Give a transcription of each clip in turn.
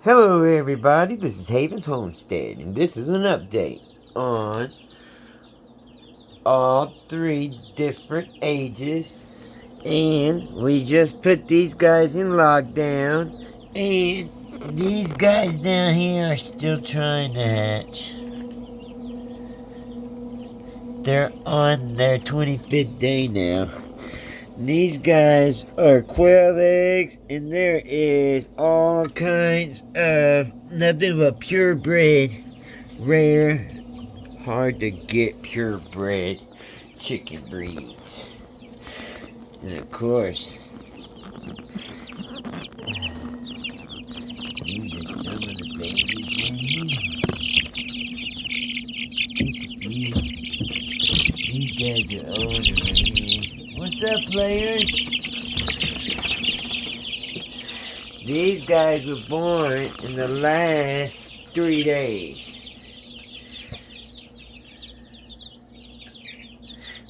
Hello everybody, this is Haven's Homestead, and this is an update on all three different ages, and we just put these guys in lockdown, and these guys down here are still trying to hatch. They're on their 25th day now. These guys are quail eggs, and there is all kinds of nothing but purebred, rare, hard to get purebred chicken breeds. And of course, these are some of the babies in here. These guys are older right here. What's up, players? These guys were born in the last 3 days,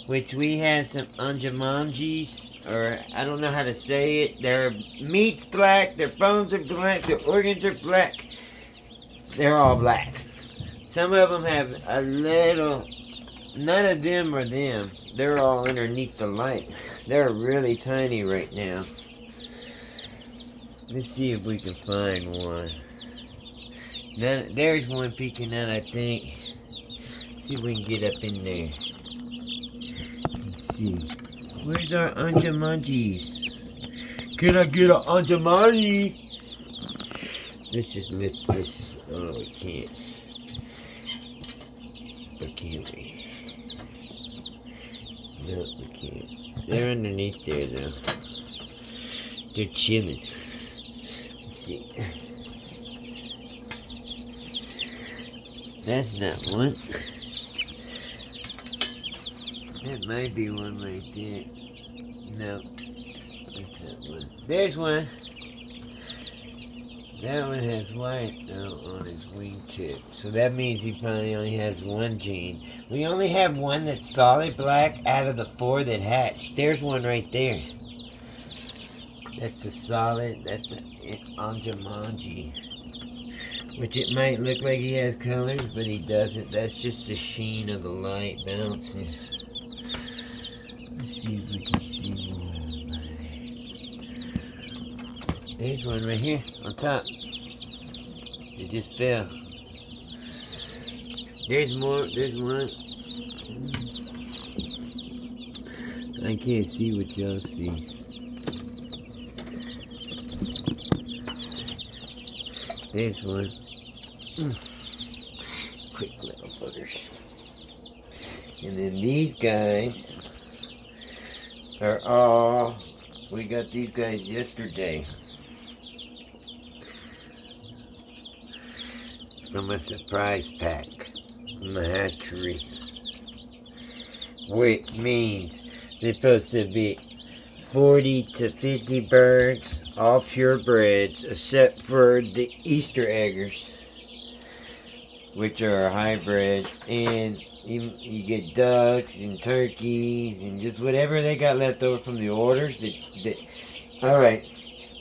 which we have some Anjamangis, or I don't know how to say it. Their meat's black, their bones are black, their organs are black. They're all black. Some of them have a little, none of them are them. They're all underneath the light. They're really tiny right now. Let's see if we can find one. Now, there's one peeking out, I think. See if we can get up in there. Let's see. Where's our Anjamangis? Can I get an Anjamangi? Let's just lift this. Oh, we can't. Or can't we? No, we can't. They're underneath there, though. They're chilling. Let's see. That's not one. That might be one right there. No, that's not one. There's one. That one has white on his wingtip. So that means he probably only has one gene. We only have one that's solid black out of the 4 that hatched. There's one right there. That's a solid, that's an Anjamangi. Which it might look like he has colors, but he doesn't. That's just the sheen of the light bouncing. Let's see if we can see more. There's one right here on top. It just fell. There's more. There's one. I can't see what y'all see. There's one. Quick little buggers. And then these guys are all. We got these guys yesterday. From a surprise pack from the hatchery, which means they're supposed to be 40 to 50 birds, all purebreds, except for the Easter eggers, which are hybrid, and you get ducks and turkeys and just whatever they got left over from the orders. All right,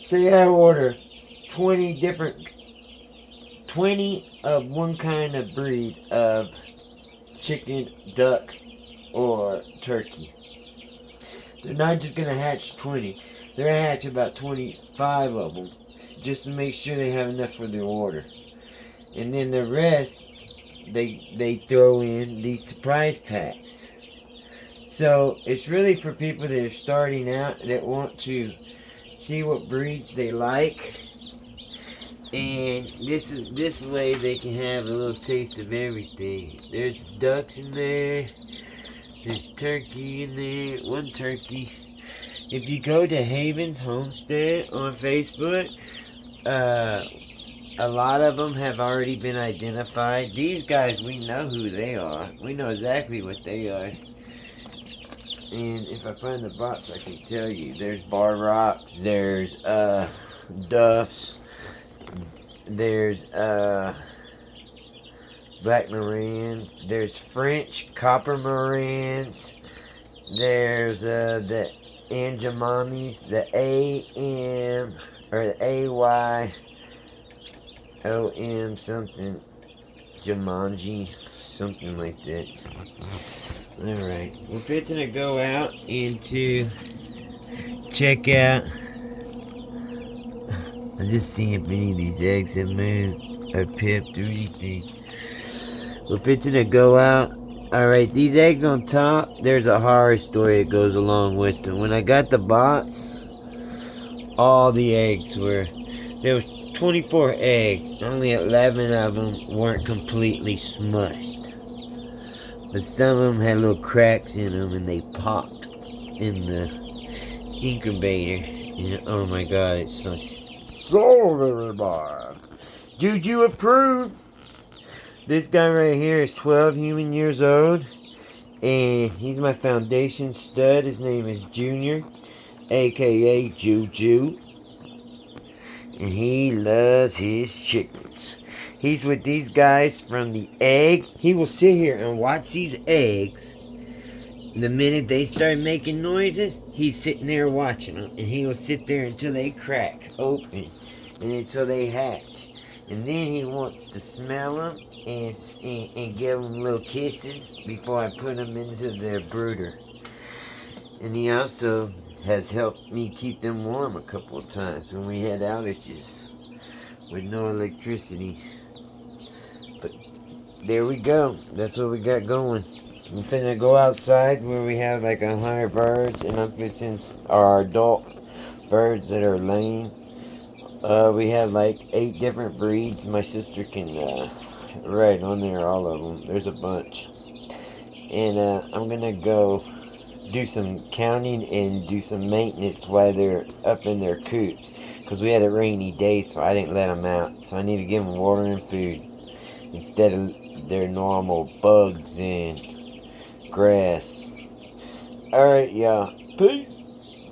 say I order 20 of one kind of breed of chicken, duck, or turkey. They're not just going to hatch 20. They're going to hatch about 25 of them just to make sure they have enough for the order. And then the rest, they throw in these surprise packs. So it's really for people that are starting out that want to see what breeds they like. And this way they can have a little taste of everything. There's ducks in there. There's turkey in there. One turkey. If you go to Haven's Homestead on Facebook, a lot of them have already been identified. These guys, we know who they are. We know exactly what they are. And if I find the box, I can tell you. There's bar rocks. There's duffs. There's Black Marans. There's French Copper Marans. There's the Anjamamis, the AM or the AY OM something. Jumanji. Something like that. Alright. We're fixing to go out into check out. I'm just seeing if any of these eggs have moved or pipped or anything. We're fixing to go out. Alright, these eggs on top, there's a horror story that goes along with them. When I got the box, all the eggs were, there was 24 eggs. Only 11 of them weren't completely smushed. But some of them had little cracks in them and they popped in the incubator. And, oh my god, it's so very bad. Juju approved. This guy right here is 12 human years old. And he's my foundation stud. His name is Junior, aka Juju. And he loves his chickens. He's with these guys from the egg. He will sit here and watch these eggs. The minute they start making noises, he's sitting there watching them. And he will sit there until they crack open. And until they hatch. And then he wants to smell them and give them little kisses before I put them into their brooder. And he also has helped me keep them warm a couple of times when we had outages with no electricity. But there we go. That's what we got going. I'm finna go outside where we have like 100 birds, and I'm fixing our adult birds that are laying. We have like 8 different breeds. My sister can write on there all of them. There's a bunch. And I'm gonna go do some counting and do some maintenance while they're up in their coops. Because we had a rainy day, so I didn't let them out. So I need to give them water and food instead of their normal bugs and grass. Alright, y'all. Peace.